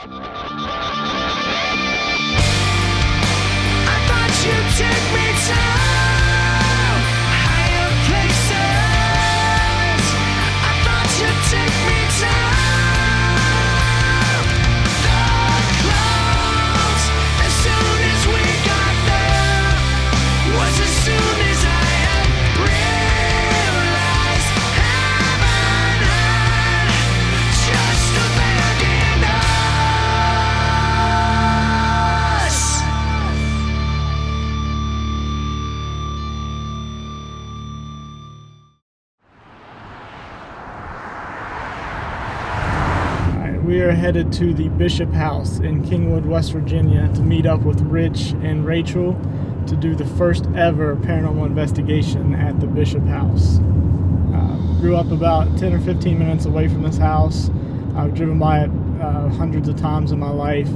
I thought you'd take me to higher places. I thought you'd take me to the clouds. As soon as we got there, was as soon as I had realized heaven had just abandoned us. We are headed to the Bishop House in Kingwood, West Virginia to meet up with Rich and Rachel to do the first ever paranormal investigation at the Bishop House. Grew up about 10 or 15 minutes away from this house. I've driven by it hundreds of times in my life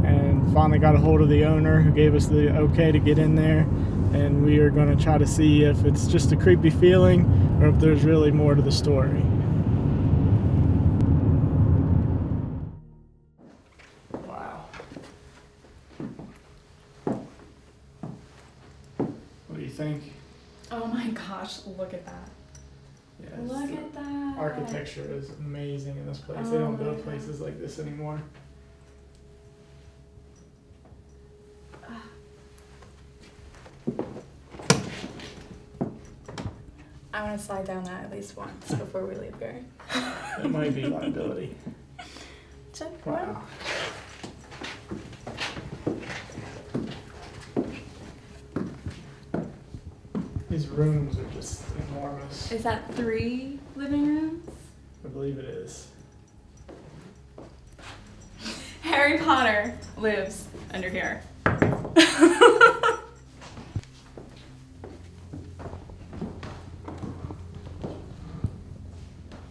and finally got a hold of the owner who gave us the okay to get in there, and we are going to try to see if it's just a creepy feeling or if there's really more to the story. What do you think? Oh my gosh, look at that. Yeah, Look at that. architecture is amazing in this place. Oh They don't my build God. places like this anymore. I want to slide down that at least once before we leave here. It might be liability. Check Wow. These rooms are just enormous. Is that 3 living rooms? I believe it is. Harry Potter lives under here.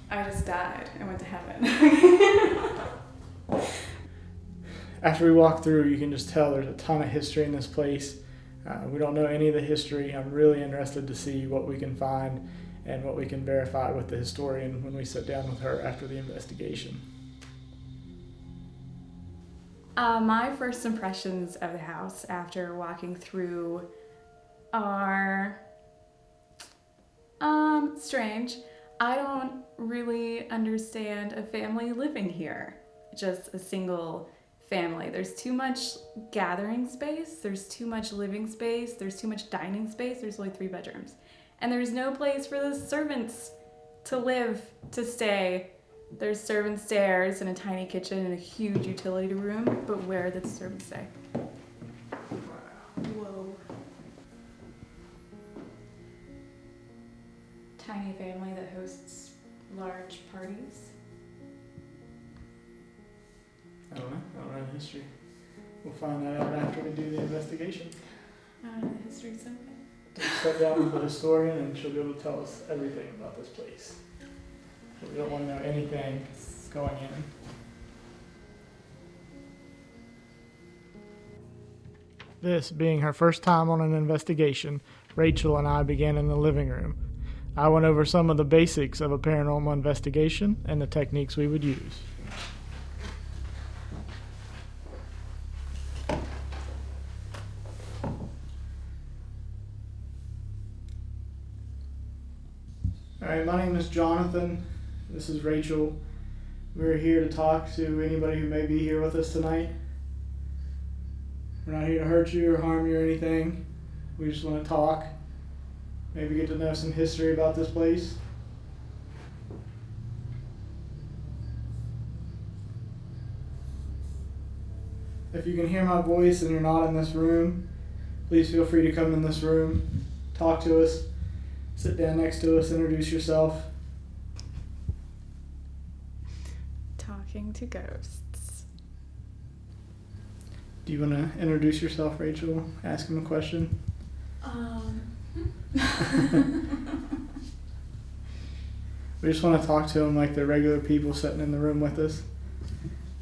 I just died. I went to heaven. After we walk through, you can just tell there's a ton of history in this place. We don't know any of the history. I'm really interested to see what we can find and what we can verify with the historian when we sit down with her after the investigation. My first impressions of the house after walking through are strange. I don't really understand a family living here, just a single family. There's too much gathering space, there's too much living space, there's too much dining space. There's only 3 bedrooms. And there's no place for the servants to live, to stay. There's servant stairs and a tiny kitchen and a huge utility room, but where did the servants stay? Whoa. Tiny family that hosts large parties. I don't know the history. We'll find that out after we do the investigation. The history something. We'll sit down with the historian and she'll be able to tell us everything about this place. But we don't want to know anything going in. This being her first time on an investigation, Rachel and I began in the living room. I went over some of the basics of a paranormal investigation and the techniques we would use. Alright, my name is Jonathan. This is Rachel. We're here to talk to anybody who may be here with us tonight. We're not here to hurt you or harm you or anything. We just want to talk. Maybe get to know some history about this place. If you can hear my voice and you're not in this room, please feel free to come in this room, talk to us, sit down next to us, introduce yourself. Talking to ghosts. Do you want to introduce yourself, Rachel? Ask him a question? We just want to talk to them like they're regular people sitting in the room with us.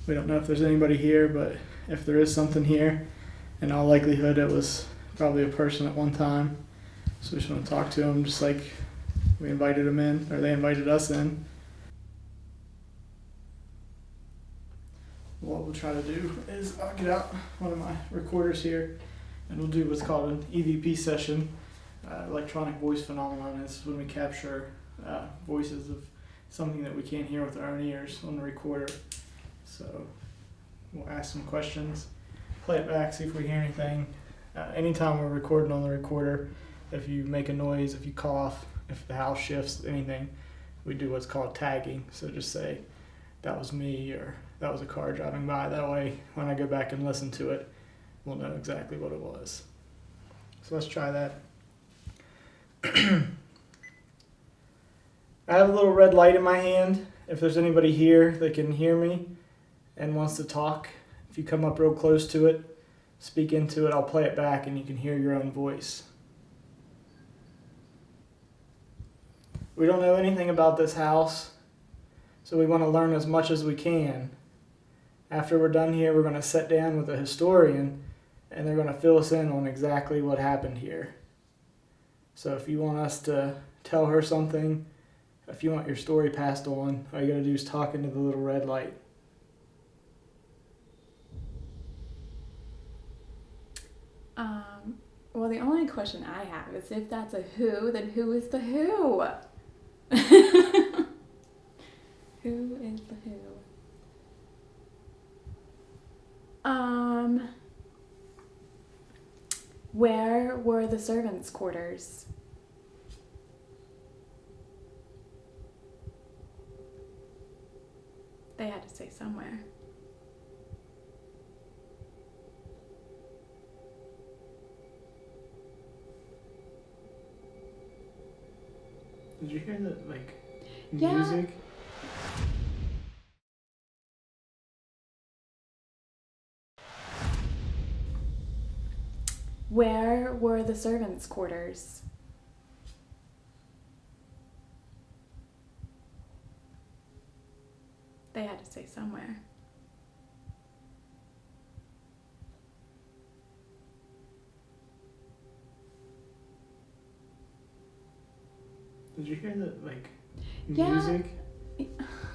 We don't know if there's anybody here, but if there is something here, in all likelihood it was probably a person at one time. So we just want to talk to them just like we invited them in, or they invited us in. what we'll try to do is I'll get out one of my recorders here and we'll do what's called an EVP session. Electronic voice phenomenon is when we capture voices of something that we can't hear with our own ears on the recorder. So we'll ask some questions, play it back, see if we hear anything. Anytime we're recording on the recorder, if you make a noise, if you cough, if the house shifts, anything, we do what's called tagging. So just say, that was me, or that was a car driving by. That way, when I go back and listen to it, we'll know exactly what it was. So let's try that. I have a little red light in my hand. If there's anybody here that can hear me and wants to talk, if you come up real close to it, speak into it, I'll play it back and you can hear your own voice. We don't know anything about this house, so we want to learn as much as we can. After we're done here, we're going to sit down with a historian and they're going to fill us in on exactly what happened here. So if you want us to tell her something, if you want your story passed on, all you got to do is talk into the little red light. Well, the only question I have is if that's a who, then who is the who? Who is the who? Where were the servants' quarters? They had to say somewhere. Did you hear the Yeah. music? Where were the servants' quarters? They had to say somewhere. Did you hear the Yeah. music?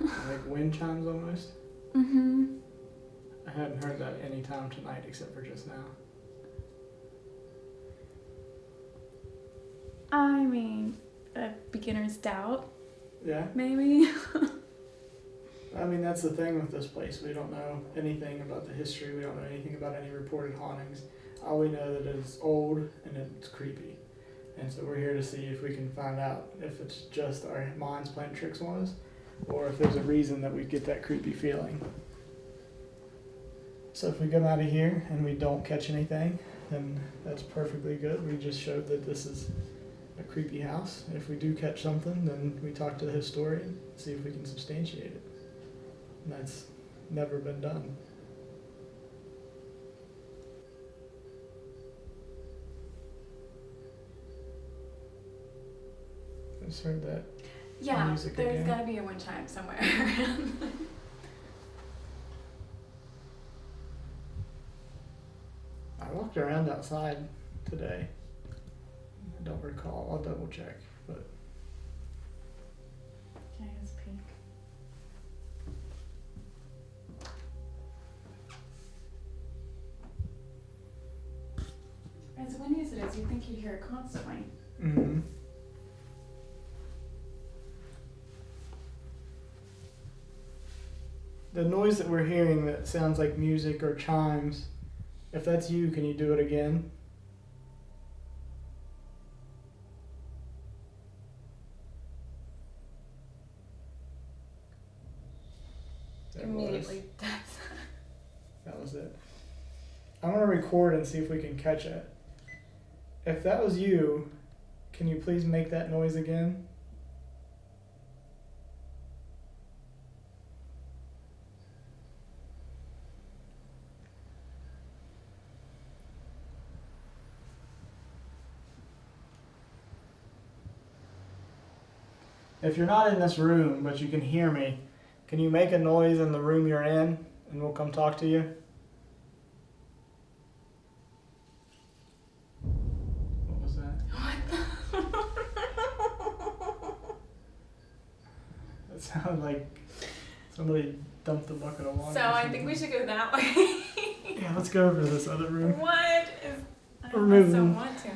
Like wind chimes almost? Mm-hmm. I hadn't heard that any time tonight except for just now. I mean, a beginner's doubt, Yeah? maybe. I mean, that's the thing with this place. We don't know anything about the history. We don't know anything about any reported hauntings. All we know that it's old and it's creepy. And so we're here to see if we can find out if it's just our minds playing tricks on us or if there's a reason that we get that creepy feeling. So if we come out of here and we don't catch anything, then that's perfectly good. We just showed that this is a creepy house. If we do catch something, then we talk to the historian, see if we can substantiate it. And that's never been done. I just heard that. Yeah, Music there's again. gotta be a wind chime somewhere. I walked around outside today. I don't recall. I'll double check. But Okay, let's peek. As windy as it is, you'd think you'd hear it constantly. mm-hmm. The noise that we're hearing that sounds like music or chimes, if that's you, can you do it again? There it was. Immediately death. That was it. I'm going to record and see if we can catch it. If that was you, can you please make that noise again? If you're not in this room, but you can hear me, can you make a noise in the room you're in, and we'll come talk to you? What was that? That sounded like Somebody dumped the bucket of water. So I think we should go that way. Yeah, let's go over to this other room. What is... I Remove also them. want to.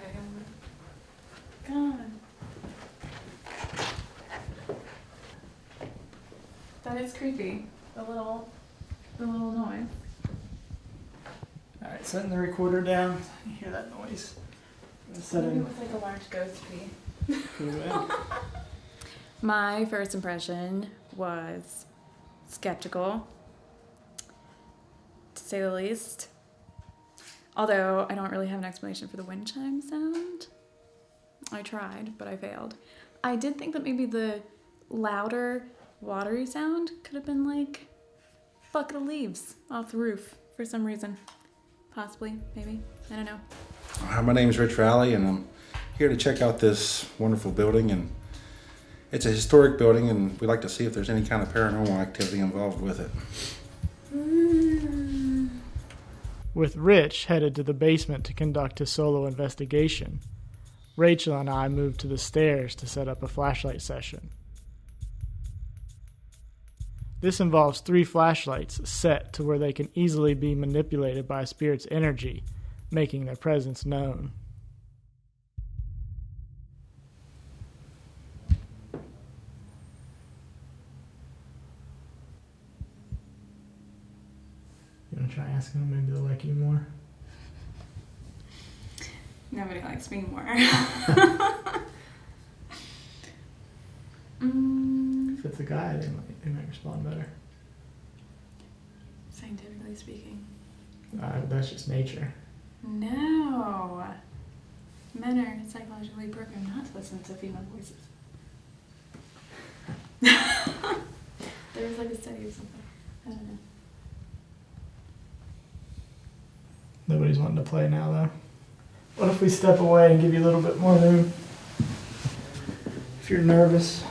God. That is creepy. The little noise. Alright, setting the recorder down. You hear that noise? Maybe it was like a large ghost pee. Cool. My first impression was skeptical, to say the least. Although I don't really have an explanation for the wind chime sound. I tried, but I failed. I did think that maybe the louder, watery sound could have been like a bucket of leaves off the roof for some reason. Possibly, maybe. I don't know. Hi, my name is Rich Rowley, and I'm here to check out this wonderful building. And it's a historic building, and we'd like to see if there's any kind of paranormal activity involved with it. With Rich headed to the basement to conduct his solo investigation, Rachel and I moved to the stairs to set up a flashlight session. This involves 3 flashlights set to where they can easily be manipulated by a spirit's energy, making their presence known. You want to try asking them? Maybe they'll like you more. Nobody likes me more. If it's a guy, they might respond better. Scientifically speaking. That's just nature. No. Men are psychologically programmed not to listen to female voices. There was like a study or something. I don't know. Nobody's wanting to play now, though. What if we step away and give you a little bit more room? If you're nervous.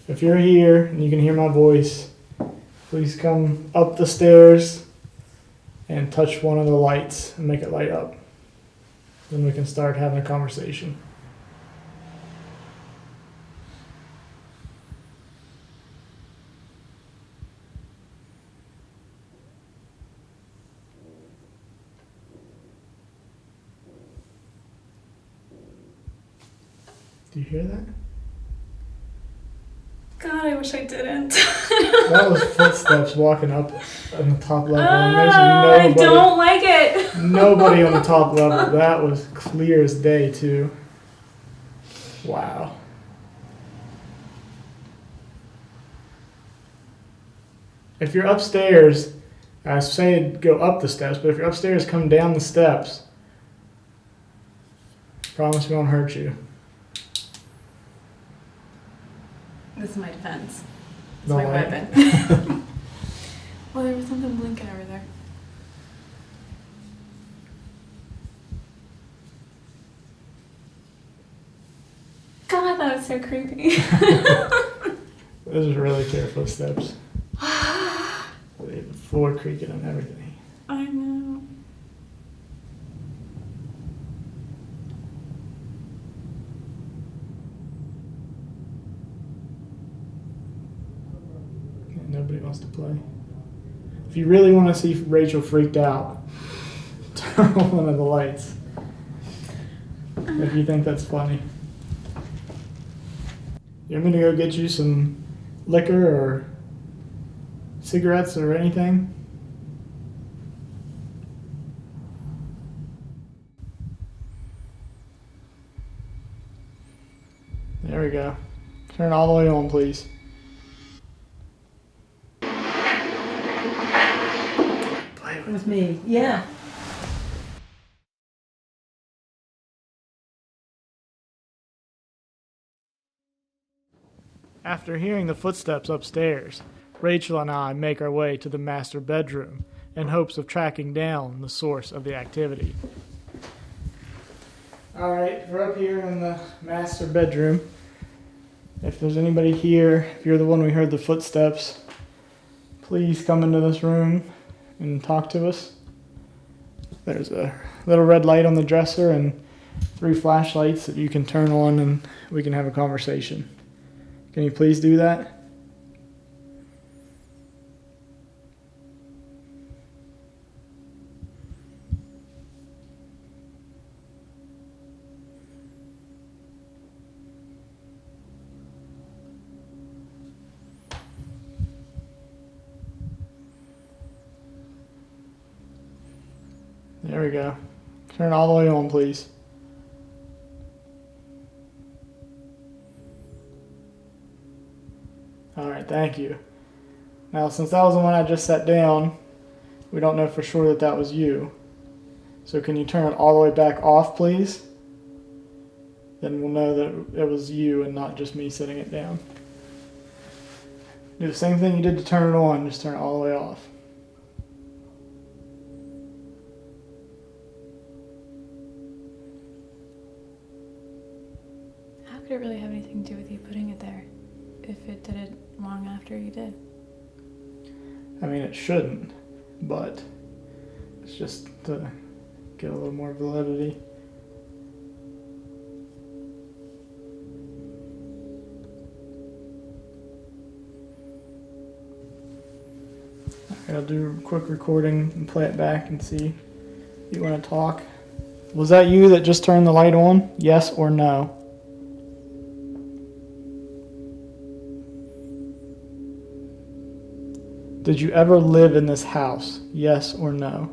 If you're here and you can hear my voice, please come up the stairs and touch one of the lights and make it light up. Then we can start having a conversation. Do you hear that? God, I wish I didn't. That was footsteps walking up on the top level. And I there's don't like it. nobody on the top level. That was clear as day, too. Wow. If you're upstairs, I say go up the steps, but if you're upstairs, come down the steps. Promise we won't hurt you. This is my defense. It's No my way. weapon. Well, there was something blinking over there. God, that was so creepy. Those are really clear footsteps. The floor creaking and everything. I know. Nobody wants to play. If you really want to see Rachel freaked out, turn on one of the lights. If you think that's funny. You want me to go get you some liquor or cigarettes or anything? There we go. Turn all the way on, please. With me, yeah. After hearing the footsteps upstairs, Rachel and I make our way to the master bedroom in hopes of tracking down the source of the activity. Alright, we're up here in the master bedroom. If there's anybody here, if you're the one we heard the footsteps, please come into this room and talk to us. There's a little red light on the dresser, and 3 flashlights that you can turn on and we can have a conversation. Can you please do that? There we go. Turn it all the way on, please. Alright, thank you. Now, since that was the one I just set down, we don't know for sure that that was you. So can you turn it all the way back off, please? Then we'll know that it was you and not just me setting it down. Do the same thing you did to turn it on, just turn it all the way off. How could it really have anything to do with you putting it there if it did it long after you did? I mean, it shouldn't, but it's just to get a little more validity. I'll do a quick recording and play it back and see if you want to talk. Was that you that just turned the light on? Yes or no? Did you ever live in this house? Yes or no?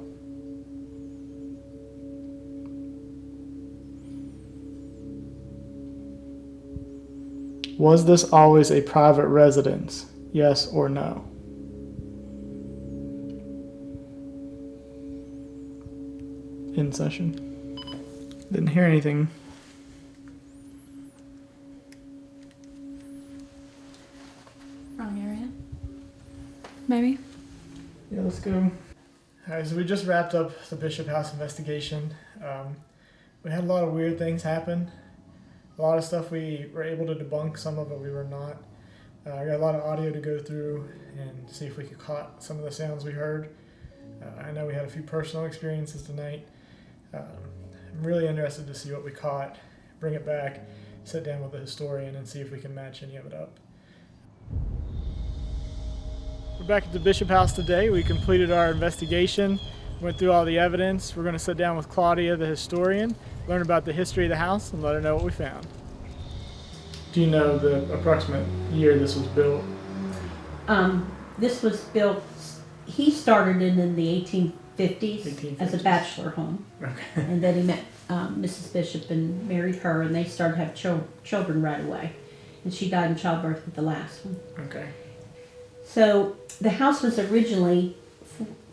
Was this always a private residence? Yes or no? In session. Didn't hear anything. Wrong area? Maybe? Yeah, let's go. Alright, so we just wrapped up the Bishop House investigation. We had a lot of weird things happen. A lot of stuff we were able to debunk, some of it we were not. We got a lot of audio to go through and see if we could caught some of the sounds we heard. I know we had a few personal experiences tonight. I'm really interested to see what we caught, bring it back, sit down with the historian and see if we can match any of it up. We're back at the Bishop House today. We completed our investigation, went through all the evidence. We're going to sit down with Claudia, the historian, learn about the history of the house, and let her know what we found. Do you know the approximate year this was built? This was built, he started it in the 1850s as a 1850s. bachelor home. Okay. And then he met Mrs. Bishop and married her, and they started to have children right away. And she died in childbirth with the last one. Okay. So the house was originally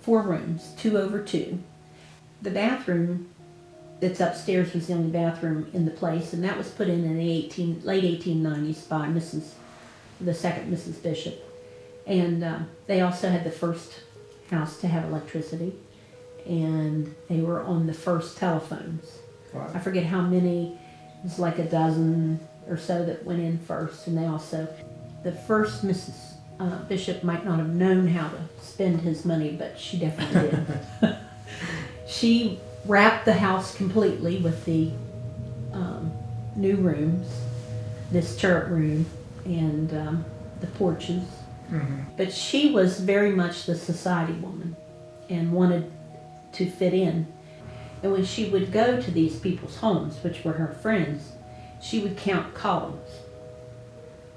4 rooms, 2 over 2. The bathroom that's upstairs was the only bathroom in the place, and that was put in the late 1890s by the second Mrs. Bishop. And they also had the first house to have electricity, and they were on the first telephones. Wow. I forget how many, it was like a dozen or so that went in first, and they also, the first Mrs. Bishop might not have known how to spend his money, but she definitely did. She wrapped the house completely with the new rooms, this turret room, and the porches. Mm-hmm. But she was very much the society woman and wanted to fit in. And when she would go to these people's homes, which were her friends, she would count columns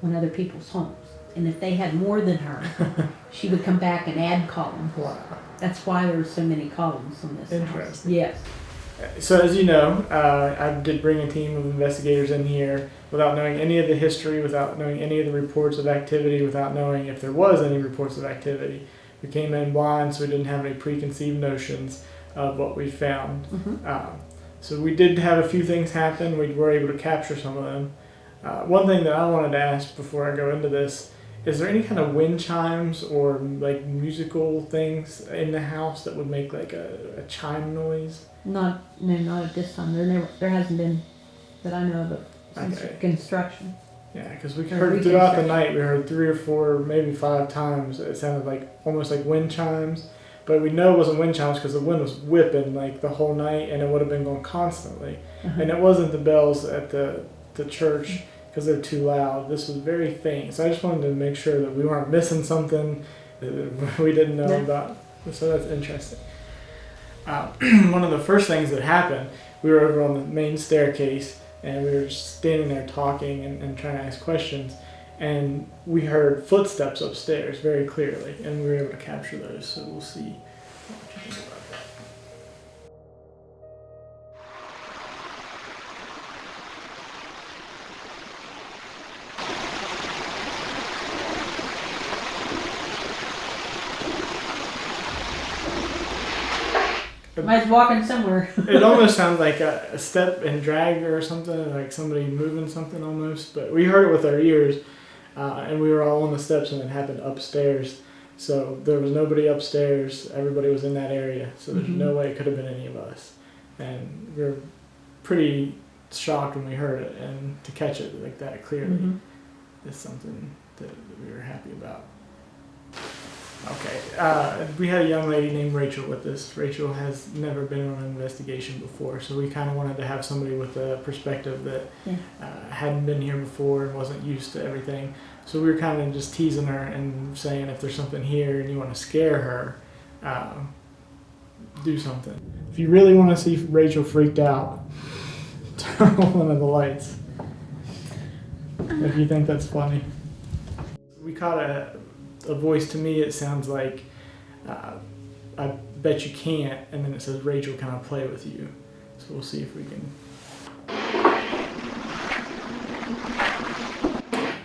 on other people's homes. And if they had more than her, she would come back and add columns. Wow. That's why there were so many columns on this house. Interesting. Yes. So as you know, I did bring a team of investigators in here without knowing any of the history, without knowing any of the reports of activity, without knowing if there was any reports of activity. We came in blind, so we didn't have any preconceived notions of what we found. Mm-hmm. So we did have a few things happen. We were able to capture some of them. One thing that I wanted to ask before I go into this, is there any kind of wind chimes or like musical things in the house that would make like a chime noise? Not at this time. There hasn't been that I know of since Okay. construction. Yeah, because we heard throughout the night, we heard 3 or 4, maybe 5 times. It sounded like almost like wind chimes, but we know it wasn't wind chimes because the wind was whipping like the whole night, and it would have been going constantly. And it wasn't the bells at the church because they're too loud. This was very faint. So I just wanted to make sure that we weren't missing something that we didn't know about. So that's interesting. One of the first things that happened, we were over on the main staircase, and we were just standing there talking and trying to ask questions, and we heard footsteps upstairs very clearly, and we were able to capture those. So we'll see what you think about that. Somebody's walking somewhere. It almost sounds like a step and drag or something, like somebody moving something almost. But we heard it with our ears, and we were all on the steps, and it happened upstairs. So there was nobody upstairs. Everybody was in that area. So there's no way it could have been any of us. And we were pretty shocked when we heard it, and to catch it like that clearly is something that we were happy about. Okay, we had a young lady named Rachel with us. Rachel has never been on an investigation before, so we kind of wanted to have somebody with a perspective that hadn't been here before and wasn't used to everything. So we were kind of just teasing her and saying, if there's something here and you want to scare her, do something. If you really want to see Rachel freaked out, turn on one of the lights. If you think that's funny. We caught a voice. To me it sounds like I bet you can't, and then it says Rachel, can I play with you? So we'll see if we can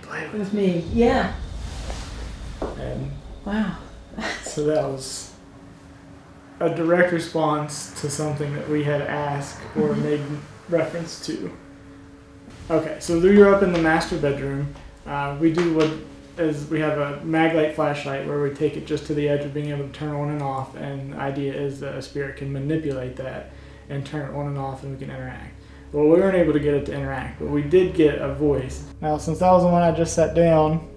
play With me, yeah. And Wow. so that was a direct response to something that we had asked or made reference to. Okay, so you're up in the master bedroom. We do what is we have a maglite flashlight where we take it just to the edge of being able to turn on and off, and the idea is that a spirit can manipulate that and turn it on and off, and we can interact. Well, we weren't able to get it to interact, but we did get a voice. Now, since that was the one I just set down,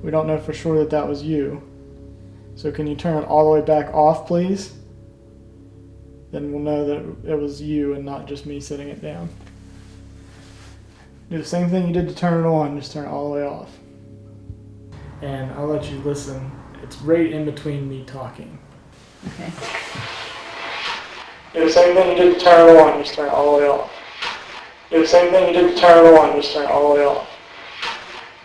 we don't know for sure that that was you. So can you turn it all the way back off, please? Then we'll know that it was you and not just me setting it down. Do the same thing you did to turn it on, just turn it all the way off. And I'll let you listen. It's right in between me talking. Okay. Do the same thing you did to turn it on, just turn it all the way off. Do the same thing you did to turn it on, just turn it all the way off.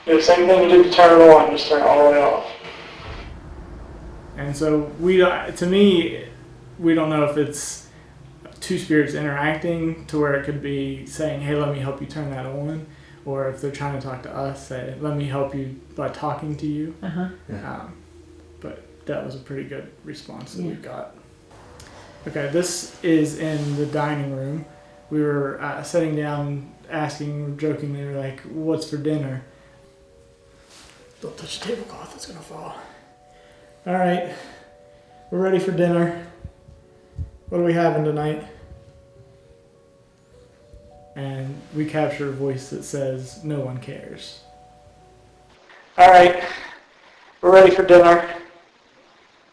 Do the same thing you did to turn it on, just turn it all the way off. And so to me, we don't know if it's two spirits interacting to where it could be saying, hey, let me help you turn that on, or if they're trying to talk to us, say, let me help you by talking to you. But that was a pretty good response that we got. Okay, this is in the dining room. We were sitting down asking, jokingly, we were like, what's for dinner? Don't touch the tablecloth, it's gonna fall. All right, we're ready for dinner. What are we having tonight? And we capture a voice that says, no one cares. All right, we're ready for dinner.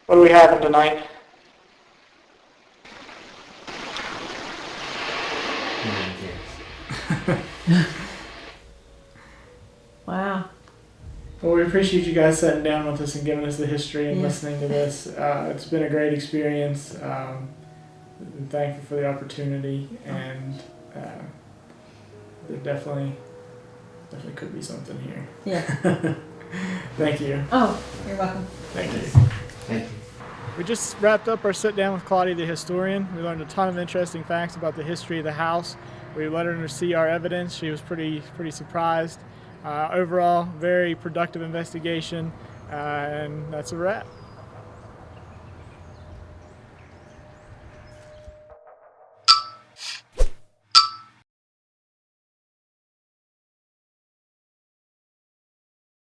What are we having tonight? Wow. Well, we appreciate you guys sitting down with us and giving us the history and listening to this. It's been a great experience. I'm thankful for the opportunity, and there definitely could be something here. Yeah. Thank you. Oh, you're welcome. Thank you. Thank you. We just wrapped up our sit down with Claudia the historian. We learned a ton of interesting facts about the history of the house. We let her see our evidence. She was pretty surprised. Overall, very productive investigation, and that's a wrap.